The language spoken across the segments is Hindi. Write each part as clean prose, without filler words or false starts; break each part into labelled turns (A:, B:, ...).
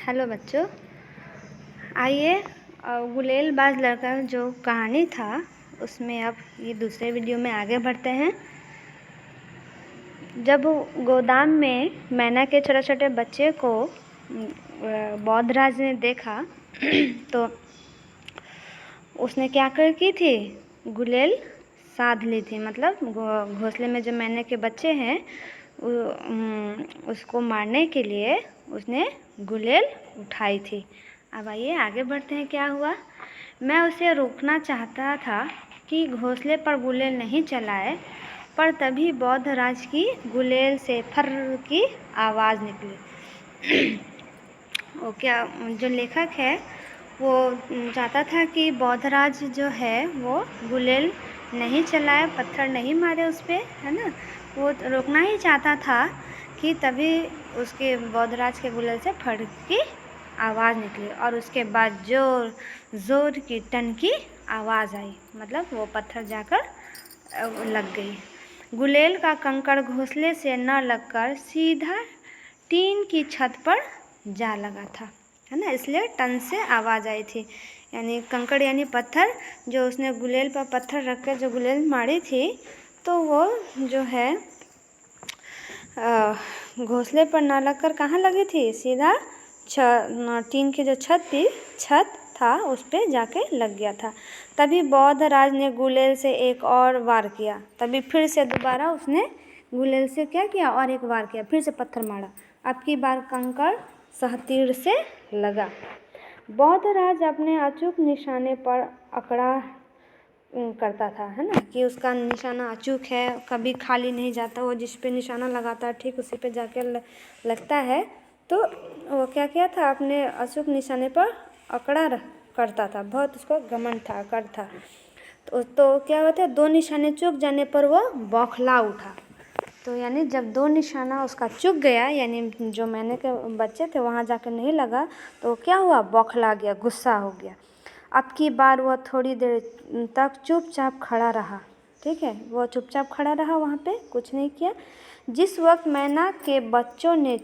A: हेलो बच्चों, आइए गुलेलबाज लड़का जो कहानी था उसमें अब ये दूसरे वीडियो में आगे बढ़ते हैं। जब गोदाम में मैना के छोटे छोटे बच्चे को बौद्धराज ने देखा तो उसने क्या कर की थी, गुलेल साध ली थी। मतलब घोंसले में जो मैने के बच्चे हैं उसको मारने के लिए उसने गुलेल उठाई थी। अब आइए आगे बढ़ते हैं। क्या हुआ, मैं उसे रोकना चाहता था कि घोंसले पर गुलेल नहीं चलाए, पर तभी बौद्धराज की गुलेल से फर्र की आवाज़ निकली। वो क्या, जो लेखक है वो चाहता था कि बौद्धराज जो है वो गुलेल नहीं चलाए, पत्थर नहीं मारे उस पर, है ना। वो रोकना ही चाहता था कि तभी उसके बौद्धराज के गुलेल से फट की आवाज़ निकली और उसके बाद जोर ज़ोर की टन की आवाज़ आई। मतलब वो पत्थर जाकर लग गई। गुलेल का कंकड़ घोंसले से न लगकर सीधा टीन की छत पर जा लगा था, है ना। इसलिए टन से आवाज़ आई थी, यानी कंकड़ यानी पत्थर जो उसने गुलेल पर पत्थर रख कर जो गुलेल मारी थी, तो वो जो है घोंसले पर ना लगकर कहाँ लगी थी, सीधा टीन की जो छत था उस पर जाके लग गया था। तभी बौद्धराज ने गुलेल से एक और वार किया। तभी फिर से दोबारा उसने गुलेल से क्या किया, और एक वार किया, फिर से पत्थर मारा। अब की बार कंकड़ सहतीर से लगा। बौद्धराज अपने अचूक निशाने पर अकड़ा करता था, है ना, कि उसका निशाना अचूक है, कभी खाली नहीं जाता। वो जिस पे निशाना लगाता है ठीक उसी पे जाके लगता है। तो वो क्या किया था, अपने अचूक निशाने पर अकड़ा करता था। बहुत उसको घमंड था, अकड़ था। तो क्या होता है, दो निशाने चूक जाने पर वो बौखला उठा। तो यानी जब दो निशाना उसका चूक गया, यानी जो मैंने के बच्चे थे वहाँ जाकर नहीं लगा, तो क्या हुआ, बौखला गया, गुस्सा हो गया। अब की बार वह थोड़ी देर तक चुपचाप खड़ा रहा। ठीक है, वो चुपचाप खड़ा रहा, वहाँ पे कुछ नहीं किया। जिस वक्त मैना के बच्चों ने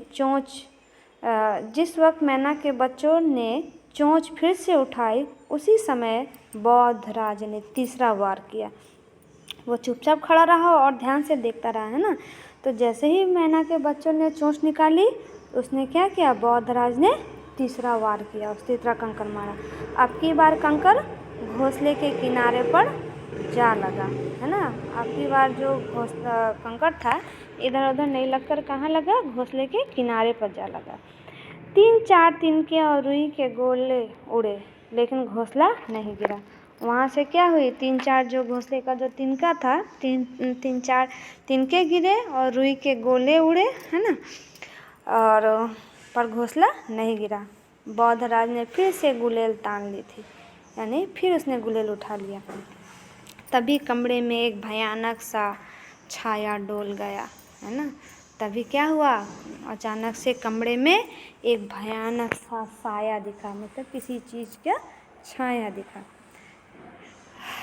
A: चोंच फिर से उठाई, उसी समय बौद्धराज ने तीसरा वार किया। वो चुपचाप खड़ा रहा और ध्यान से देखता रहा, है ना। तो जैसे ही मैना के बच्चों ने चोंच निकाली, उसने क्या किया, बौद्धराज ने तीसरा वार किया, उस तीसरा कंकड़ मारा। अब की बार कंकड़ घोंसले के किनारे पर जा लगा, है ना। अब की बार जो कंकड़ था इधर उधर नहीं लगकर कहाँ लगा, घोंसले के किनारे पर जा लगा। 3-4 तिनके और रुई के गोले उड़े, लेकिन घोंसला नहीं गिरा। वहाँ से क्या हुई, 3-4 जो घोंसले का जो तिनका था, 3-4 तिनके गिरे और रुई के गोले उड़े, है ना, और पर घोंसला नहीं गिरा। बौद्धराज ने फिर से गुलेल तान ली थी, यानी फिर उसने गुलेल उठा लिया। तभी कमरे में एक भयानक सा छाया डोल गया, है ना। तभी क्या हुआ, अचानक से कमरे में एक भयानक सा साया दिखा, मतलब किसी चीज़ का छाया दिखा।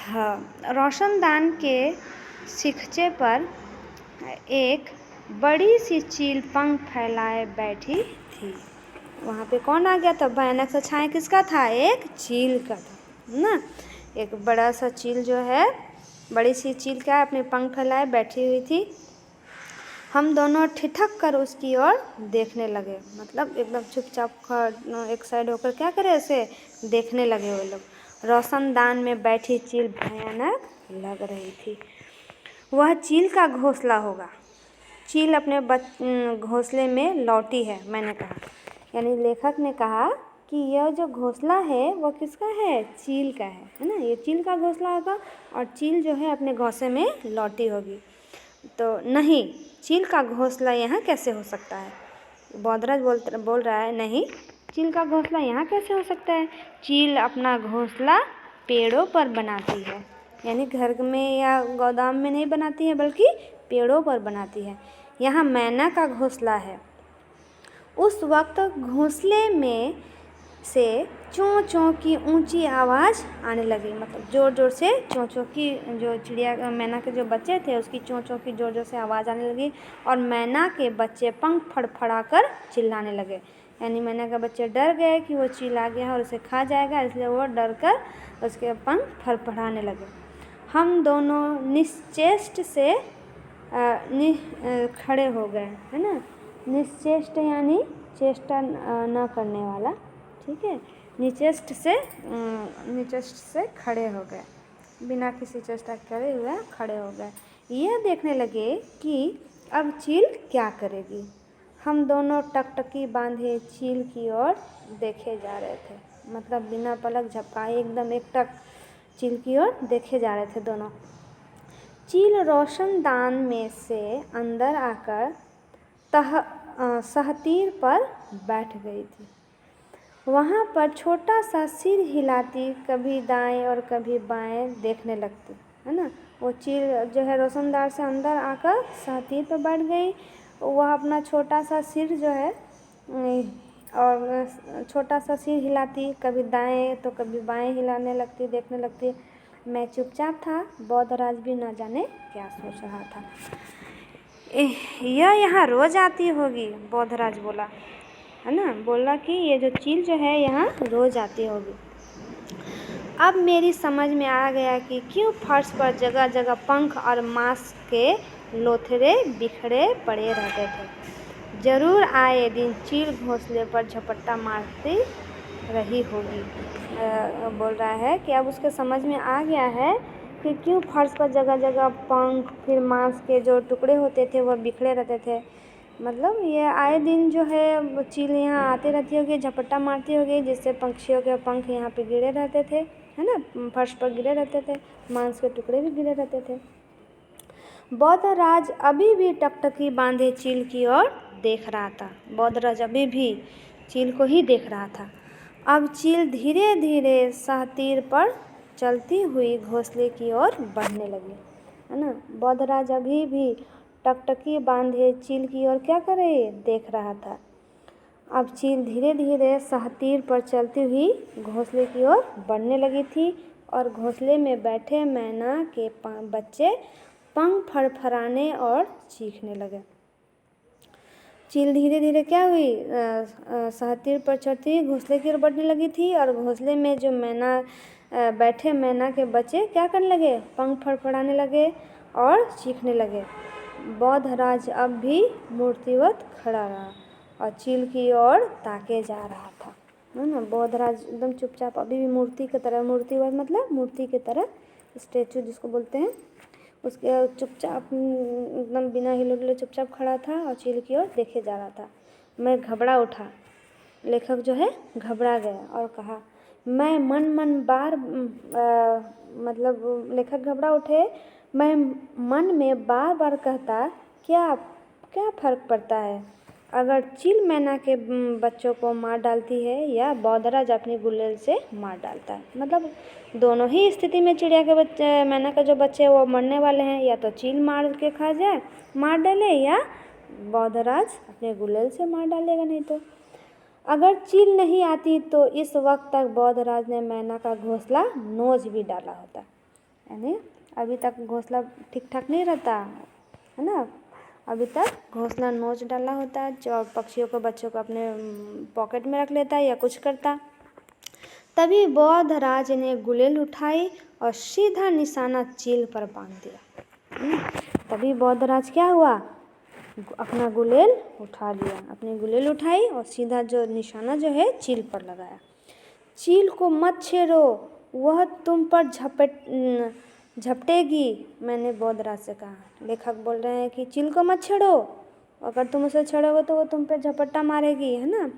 A: हाँ, रोशनदान के सिखचे पर एक बड़ी सी चील पंख फैलाए बैठी थी। वहाँ पे कौन आ गया था, भयानक सा छाया किसका था, एक चील का था ना। एक बड़ा सा चील जो है, बड़ी सी चील क्या अपने पंख फैलाए बैठी हुई थी। हम दोनों ठिठक कर उसकी ओर देखने लगे, मतलब एकदम चुपचाप एक साइड होकर क्या करे, उसे देखने लगे वो लोग। रोशनदान में बैठी चील भयानक लग रही थी। वह चील का घोंसला होगा। चील अपने घोंसले में लौटी है, मैंने कहा, यानी लेखक ने कहा कि यह जो घोंसला है वो किसका है, चील का है ना। ये चील का घोंसला होगा और चील जो है अपने घोंसले में लौटी होगी। तो नहीं, चील का घोंसला यहाँ कैसे हो सकता है। बौद्धराज बोल रहा है, नहीं, चील का घोंसला यहाँ कैसे हो सकता है। चील अपना घोंसला पेड़ों पर बनाती है, यानी घर में या गोदाम में नहीं बनाती है, बल्कि पेड़ों पर बनाती है। यहाँ मैना का घोंसला है। उस वक्त घोंसले में से चों चों की ऊंची आवाज़ आने लगी। मतलब ज़ोर ज़ोर से चों चों की, जो चिड़िया मैना के जो बच्चे थे उसकी चों चों की ज़ोर ज़ोर से आवाज़ आने लगी और मैना के बच्चे पंख फड़फड़ा कर चिल्लाने लगे। यानी मैना के बच्चे डर गए कि वो चील आ गया है और उसे खा जाएगा, इसलिए वो डर कर उसके पंख फड़फड़ाने लगे। हम दोनों निश्चेष्ट से खड़े हो गए, है ना। निश्चेष्ट यानी चेष्टा न करने वाला, ठीक है। निश्चेष्ट से खड़े हो गए, बिना किसी चेष्टा करे हुए खड़े हो गए। यह देखने लगे कि अब चील क्या करेगी। हम दोनों टकटकी बांधे चील की ओर देखे जा रहे थे। मतलब बिना पलक झपकाए एकदम एकटक चील की ओर देखे जा रहे थे दोनों। चील रोशनदान में से अंदर आकर सहतीर पर बैठ गई थी। वहाँ पर छोटा सा सिर हिलाती, कभी दाएं और कभी बाएं देखने लगती, है ना। वो चील जो है रोशनदान से अंदर आकर सहतीर पर बैठ गई। वह अपना छोटा सा सिर जो है और छोटा सा सिर हिलाती, कभी दाएं तो कभी बाएं हिलाने लगती, देखने लगती। मैं चुपचाप था, बौद्धराज भी न जाने क्या सोच रहा था। यह यहाँ रोज आती होगी, बौद्धराज बोला, है ना। बोला कि ये जो चील जो है यहाँ रोज आती होगी। अब मेरी समझ में आ गया कि क्यों फर्श पर जगह जगह पंख और मांस के लोथड़े बिखरे पड़े रहते थे। जरूर आए दिन चील घोंसले पर झपट्टा मारती रही होगी। बोल रहा है कि अब उसके समझ में आ गया है कि क्यों फर्श पर जगह जगह पंख, फिर मांस के जो टुकड़े होते थे वह बिखरे रहते थे। मतलब ये आए दिन जो है चील यहाँ आती रहती होगी, झपट्टा मारती होगी, जिससे पंछियों के पंख यहाँ पे गिरे रहते थे, है ना, फर्श पर गिरे रहते थे, मांस के टुकड़े भी गिरे रहते थे। बौद्धराज अभी भी टकटकी बांधे चील की ओर देख रहा था। बौद्धराज अभी भी चील को ही देख रहा था। अब चील धीरे धीरे सहतीर पर चलती हुई घोंसले की ओर बढ़ने लगी, है ना। बौद्धराज अभी भी टकटकी बांधे चील की ओर क्या करे, देख रहा था। अब चील धीरे धीरे सहतीर पर चलती हुई घोंसले की ओर बढ़ने लगी थी और घोंसले में बैठे मैना के बच्चे पंख फड़फड़ाने और चीखने लगे। चील धीरे धीरे क्या हुई, सहतीर पर चढ़ती हुई घोंसले की ओर बढ़ने लगी थी और घोंसले में जो बैठे मैना के बच्चे क्या करने लगे, पंख फड़फड़ाने लगे और चीखने लगे। बौद्धराज अब भी मूर्तिवत खड़ा रहा और चील की ओर ताके जा रहा था, है ना। बौद्धराज एकदम चुपचाप अभी भी मूर्ति की तरह, मूर्तिवत मतलब मूर्ति की तरह, स्टैचू जिसको बोलते हैं, उसके चुपचाप एकदम बिना हिले डुले चुपचाप खड़ा था और चील की ओर देखे जा रहा था। मैं घबरा उठा, लेखक जो है घबरा गया और कहा, मैं मतलब लेखक घबरा उठे, मैं मन में बार बार कहता, क्या क्या फ़र्क पड़ता है अगर चील मैना के बच्चों को मार डालती है या बौद्धराज अपनी गुलेल से मार डालता है। मतलब दोनों ही स्थिति में चिड़िया के बच्चे, मैना के जो बच्चे वो मरने वाले हैं, या तो चील मार के खा जाए, मार डाले, या बौद्धराज अपने गुलेल से मार डालेगा। नहीं तो अगर चील नहीं आती तो इस वक्त तक बौद्धराज ने मैना का घोंसला नोच भी डाला होता। यानी अभी तक घोंसला ठीक ठाक नहीं रहता, है ना, अभी तक घोंसला नोच डाला होता, जो पक्षियों को बच्चों को अपने पॉकेट में रख लेता या कुछ करता। तभी बौद्धराज ने गुलेल उठाई और सीधा निशाना चील पर बांध दिया। तभी बौद्धराज क्या हुआ, अपना गुलेल उठा लिया, अपनी गुलेल उठाई और सीधा जो निशाना जो है चील पर लगाया। चील को मत छेड़ो, वह तुम पर झपटेगी, मैंने बौद्धराज से कहा। लेखक बोल रहे हैं कि चील को मत छेड़ो, अगर तुम उसे छेड़ोगे तो वो तुम पे झपट्टा मारेगी, है ना।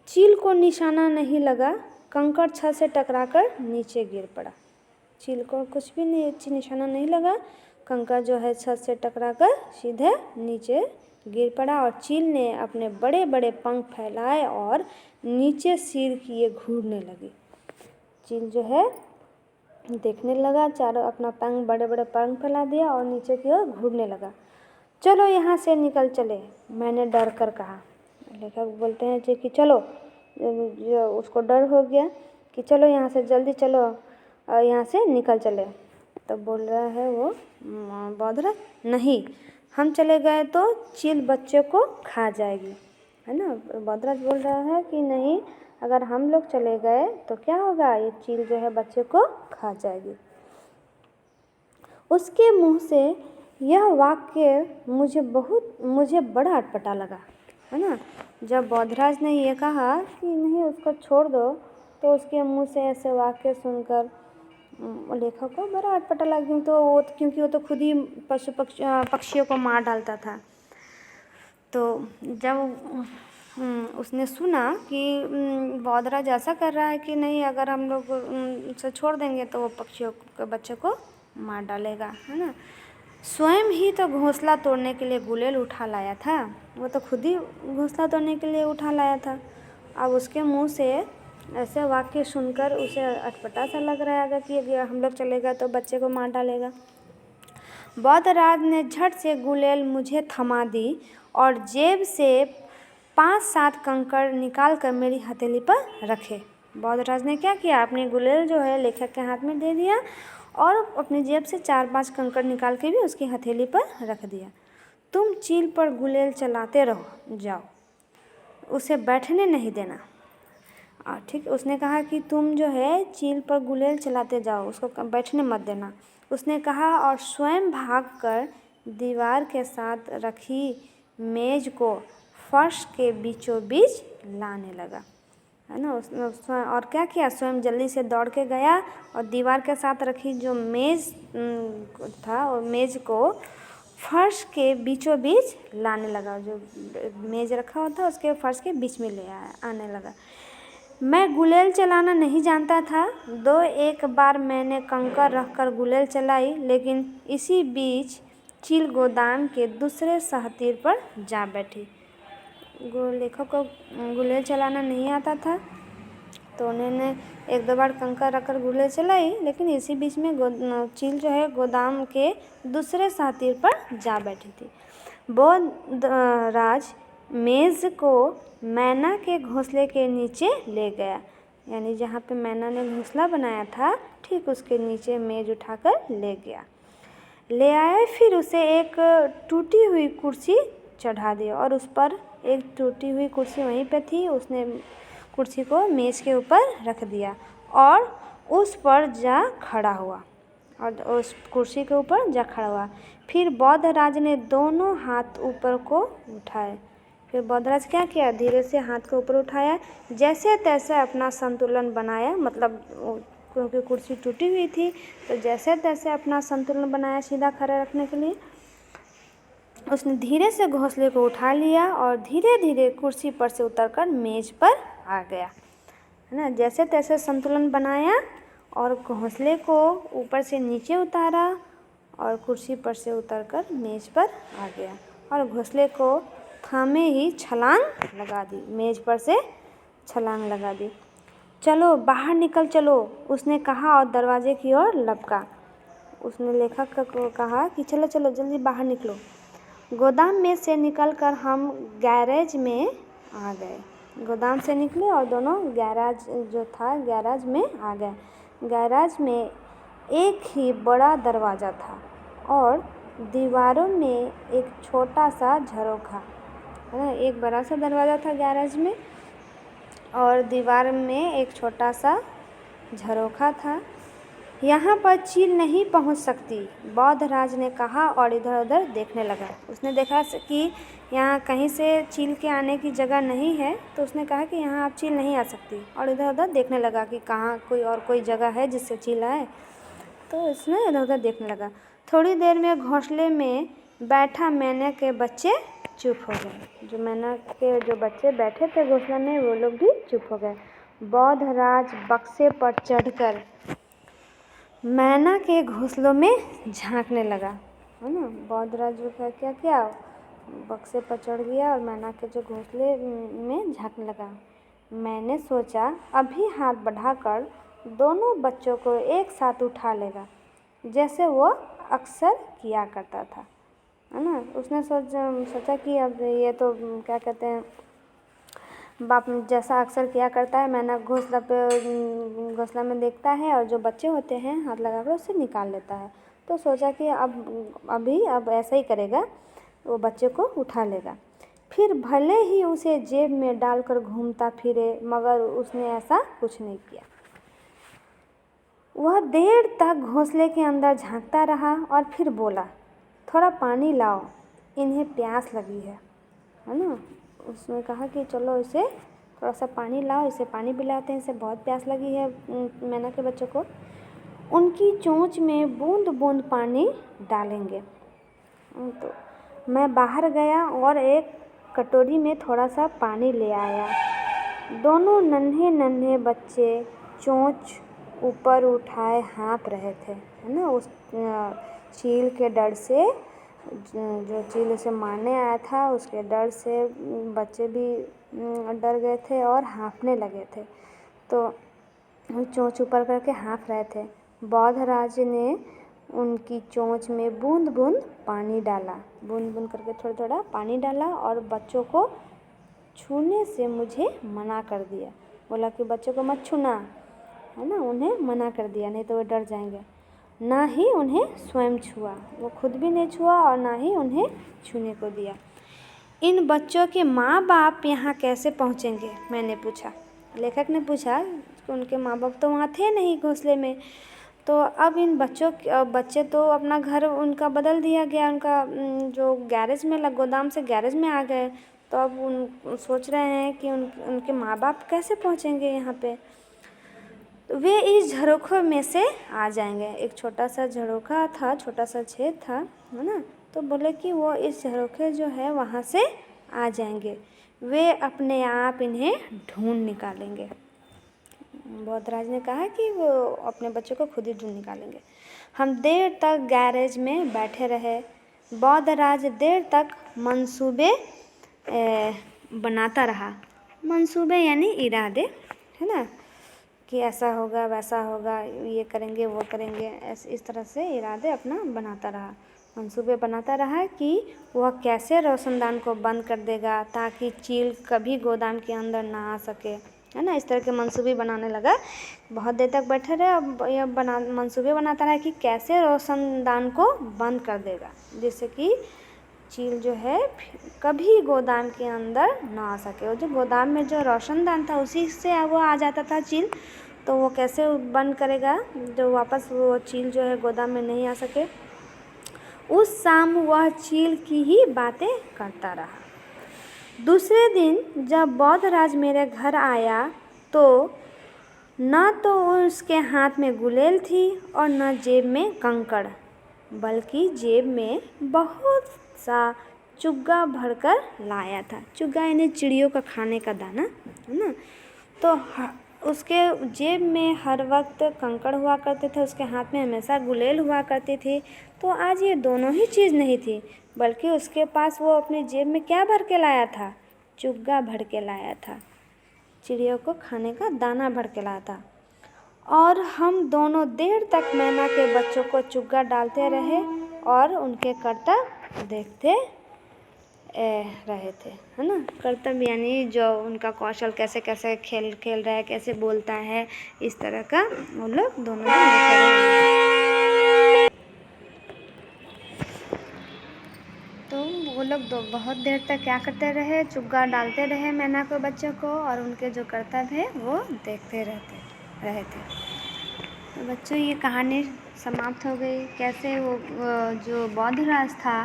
A: चील को निशाना नहीं लगा, कंकड़ छत से टकराकर नीचे गिर पड़ा। चील को कुछ भी निशाना नहीं लगा, कंकड़ जो है छत से टकराकर सीधे नीचे गिर पड़ा और चील ने अपने बड़े बड़े पंख फैलाए और नीचे सिर किए घूरने लगी। चील जो है देखने लगा, चारों अपना पंख, बड़े बड़े पंख फैला दिया और नीचे की ओर घूरने लगा। चलो यहाँ से निकल चले, मैंने डर कर कहा। लेखक बोलते हैं कि चलो जो उसको डर हो गया कि चलो यहाँ से जल्दी चलो और यहाँ से निकल चले। तो बोल रहा है वो बौद्धराज, नहीं, हम चले गए तो चील बच्चे को खा जाएगी, है ना। बौद्धराज बोल रहा है कि नहीं, अगर हम लोग चले गए तो क्या होगा, ये चील जो है बच्चे को खा जाएगी। उसके मुंह से यह वाक्य मुझे बड़ा अटपटा लगा, है ना। जब बौद्धराज ने ये कहा कि नहीं उसको छोड़ दो, तो उसके मुंह से ऐसे वाक्य सुनकर लेखक को बड़ा अटपटा लगा, क्योंकि वो तो खुद ही पक्षियों को मार डालता था। तो जब उसने सुना कि बौद्धराज ऐसा कर रहा है कि नहीं, अगर हम लोग उसे छोड़ देंगे तो वो पक्षियों के बच्चे को मार डालेगा, है ना। स्वयं ही तो घोंसला तोड़ने के लिए गुलेल उठा लाया था, वो तो खुद ही घोंसला तोड़ने के लिए उठा लाया था। अब उसके मुंह से ऐसे वाक्य सुनकर उसे अटपटा सा लग रहा है कि अगर हम लोग चलेगा तो बच्चे को मार डालेगा। बौद्धराज ने झट से गुलेल मुझे थमा दी और जेब से 5-7 कंकड़ निकाल कर मेरी हथेली पर रखे। बौद्धराज ने क्या किया, अपनी गुलेल जो है लेखक के हाथ में दे दिया और अपनी जेब से 4-5 कंकड़ निकाल के भी उसकी हथेली पर रख दिया। तुम चील पर गुलेल चलाते रहो जाओ, उसे बैठने नहीं देना। ठीक, उसने कहा कि तुम जो है चील पर गुलेल चलाते जाओ, उसको बैठने मत देना, उसने कहा। और स्वयं भागकर दीवार के साथ रखी मेज को फर्श के बीचों बीच लाने लगा, है ना। उसने स्वयं और क्या किया, स्वयं जल्दी से दौड़ के गया और दीवार के साथ रखी जो मेज था, वो मेज को फर्श के बीचों बीच लाने लगा। जो मेज रखा हुआ था उसके फर्श के बीच में ले आने लगा। मैं गुलेल चलाना नहीं जानता था। 2-1 बार मैंने कंकर रखकर गुलेल चलाई, लेकिन इसी बीच चील गोदाम के दूसरे सहतीर पर जा बैठी। लेखक को गुलेल चलाना नहीं आता था, तो उन्होंने 1-2 बार कंकर रखकर गुलेल चलाई, लेकिन इसी बीच में चील जो है गोदाम के दूसरे सहतीर पर जा बैठी थी। बौद्धराज मेज़ को मैना के घोंसले के नीचे ले गया, यानी जहाँ पे मैना ने घोंसला बनाया था ठीक उसके नीचे मेज उठाकर ले गया, ले आए। फिर उसे एक टूटी हुई कुर्सी चढ़ा दी और उस पर एक टूटी हुई कुर्सी वहीं पे थी, उसने कुर्सी को मेज के ऊपर रख दिया और उस पर जा खड़ा हुआ और उस कुर्सी के ऊपर जा खड़ा हुआ। फिर बौद्धराज ने दोनों हाथ ऊपर को उठाए। फिर बौद्धराज क्या किया, धीरे से हाथ को ऊपर उठाया, जैसे तैसे अपना संतुलन बनाया, मतलब क्योंकि कुर्सी टूटी हुई थी तो जैसे तैसे अपना संतुलन बनाया सीधा खड़ा रखने के लिए। उसने धीरे से घोंसले को उठा लिया और धीरे धीरे कुर्सी पर से उतरकर मेज पर आ गया, है ना। जैसे तैसे संतुलन बनाया और घोंसले को ऊपर से नीचे उतारा और कुर्सी पर से उतरकर मेज पर आ गया और घोंसले को थामे ही छलांग लगा दी, मेज पर से छलांग लगा दी। चलो बाहर निकल चलो, उसने कहा और दरवाजे की ओर लपका। उसने लेखक को कहा कि चलो चलो जल्दी बाहर निकलो। गोदाम में से निकलकर हम गैरेज में आ गए। गोदाम से निकले और दोनों गैराज जो था गैराज में आ गए। गैराज में एक ही बड़ा दरवाज़ा था और दीवारों में एक छोटा सा झरोखा, है ना। एक बड़ा सा दरवाज़ा था गैराज में और दीवार में एक छोटा सा झरोखा था। यहाँ पर चील नहीं पहुँच सकती, बौद्धराज ने कहा और इधर उधर देखने लगा। उसने देखा कि यहाँ कहीं से चील के आने की जगह नहीं है, तो उसने कहा कि यहाँ अब चील नहीं आ सकती और इधर उधर देखने लगा कि कहाँ कोई जगह है जिससे चील आए, तो उसने इधर उधर देखने लगा। थोड़ी देर में घोंसले में बैठा मैना के बच्चे चुप हो गए। जो मैना के जो बच्चे बैठे थे घोंसले में वो लोग भी चुप हो गए। बौद्धराज बक्से पर चढ़कर मैना के घोंसलों में झांकने लगा, है ना। बौद्धराज का क्या किया, बक्से पर चढ़ गया और मैना के जो घोंसले में झांकने लगा। मैंने सोचा अभी हाथ बढ़ाकर दोनों बच्चों को एक साथ उठा लेगा, जैसे वो अक्सर किया करता था, है ना। उसने सोचा कि अब ये तो क्या कहते हैं, बाप जैसा अक्सर किया करता है, मैना घोंसला में देखता है और जो बच्चे होते हैं हाथ लगाकर उससे निकाल लेता है। तो सोचा कि अब ऐसा ही करेगा, वो बच्चे को उठा लेगा। फिर भले ही उसे जेब में डालकर घूमता फिरे, मगर उसने ऐसा कुछ नहीं किया। वह देर तक घोंसले के अंदर झांकता रहा और फिर बोला, थोड़ा पानी लाओ, इन्हें प्यास लगी है ना। उसने कहा कि चलो इसे थोड़ा सा पानी लाओ, इसे पानी पिलाते हैं, इसे बहुत प्यास लगी है मैना के बच्चों को। उनकी चोंच में बूंद बूंद पानी डालेंगे। तो मैं बाहर गया और एक कटोरी में थोड़ा सा पानी ले आया। दोनों नन्हे नन्हे बच्चे चोंच ऊपर उठाए हाँफ रहे थे, है ना। उस चील के डर से, जो चील उसे मारने आया था उसके डर से बच्चे भी डर गए थे और हाँफने लगे थे। तो चोंच ऊपर करके हाँफ रहे थे। बौद्धराज ने उनकी चोंच में बूंद बूंद पानी डाला, बूंद बूंद करके थोड़ा थोड़ा पानी डाला और बच्चों को छूने से मुझे मना कर दिया। बोला कि बच्चों को मत छूना, है ना, उन्हें मना कर दिया, नहीं तो वे डर जाएंगे। ना ही उन्हें स्वयं छुआ, वो खुद भी नहीं छुआ और ना ही उन्हें छूने को दिया। इन बच्चों के माँ बाप यहाँ कैसे पहुँचेंगे, मैंने पूछा। लेखक ने पूछा कि उनके माँ बाप तो वहाँ थे नहीं घोंसले में, तो अब इन बच्चे तो अपना घर उनका बदल दिया गया, उनका जो गैरेज में गोदाम से गैरेज में आ गए। तो अब सोच रहे हैं कि उनके माँ बाप कैसे पहुँचेंगे यहाँ पे। तो वे इस झरोखे में से आ जाएंगे। एक छोटा सा झरोखा था, छोटा सा छेद था, है ना। तो बोले कि वो इस झरोखे जो है वहाँ से आ जाएंगे, वे अपने आप इन्हें ढूंढ निकालेंगे। बौद्धराज ने कहा कि वो अपने बच्चों को खुद ही ढूंढ निकालेंगे। हम देर तक गैरेज में बैठे रहे। बौद्धराज देर तक मंसूबे बनाता रहा। मंसूबे यानी इरादे, है ना, कि ऐसा होगा वैसा होगा, ये करेंगे वो करेंगे, ऐसे इस तरह से इरादे अपना बनाता रहा, मंसूबे बनाता रहा कि वह कैसे रोशनदान को बंद कर देगा ताकि चील कभी गोदाम के अंदर ना आ सके, है ना। इस तरह के मंसूबे बनाने लगा। बहुत देर तक बैठे रहे, अब यह मंसूबे बनाता रहा कि कैसे रोशनदान को बंद कर देगा जिससे कि चील जो है कभी गोदाम के अंदर ना आ सके। और जो गोदाम में जो रोशनदान था उसी से वो आ जाता था चील, तो वो कैसे बंद करेगा जो वापस वो चील जो है गोदाम में नहीं आ सके। उस शाम वह चील की ही बातें करता रहा। दूसरे दिन जब बौद्धराज मेरे घर आया तो न तो उसके हाथ में गुलेल थी और न जेब में कंकड़, बल्कि जेब में बहुत सा चुग्गा भरकर लाया था। चुग्गा यानी चिड़ियों का खाने का दाना, है ना। तो उसके जेब में हर वक्त कंकड़ हुआ करते थे, उसके हाथ में हमेशा गुलेल हुआ करती थी। तो आज ये दोनों ही चीज़ नहीं थी, बल्कि उसके पास वो अपनी जेब में क्या भर के लाया था, चुग्गा भर के लाया था, चिड़ियों को खाने का दाना भर के लाया था। और हम दोनों देर तक मैना के बच्चों को चुग्गा डालते रहे और उनके कर्तव्य देखते रहे थे, है ना। कर्तव्य यानी जो उनका कौशल, कैसे कैसे खेल रहा है, कैसे बोलता है, इस तरह का वो लोग दोनों देखते रहे। तो वो लोग बहुत देर तक क्या करते रहे, चुग्गा डालते रहे मैना के बच्चों को और उनके जो कर्तव्य है वो देखते रहे थे। तो बच्चों ये कहानी समाप्त हो गई। कैसे वो जो बौद्धराज था,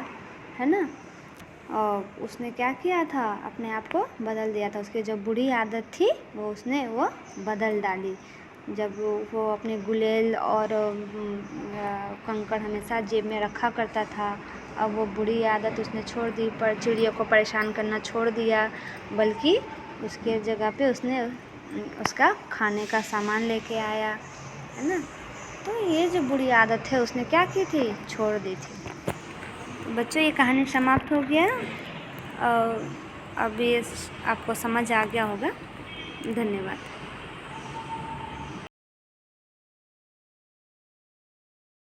A: है ना, और उसने क्या किया था, अपने आप को बदल दिया था। उसकी जो बुरी आदत थी वो बदल डाली। जब वो अपने गुलेल और कंकड़ हमेशा जेब में रखा करता था, अब वो बुरी आदत उसने छोड़ दी, पर चिड़ियों को परेशान करना छोड़ दिया, बल्कि उसके जगह पे उसने उसका खाने का सामान लेके आया, है ना। तो ये जो बुरी आदत है उसने क्या की थी, छोड़ दी थी। बच्चों ये कहानी समाप्त हो गया और अब ये आपको समझ आ गया होगा। धन्यवाद।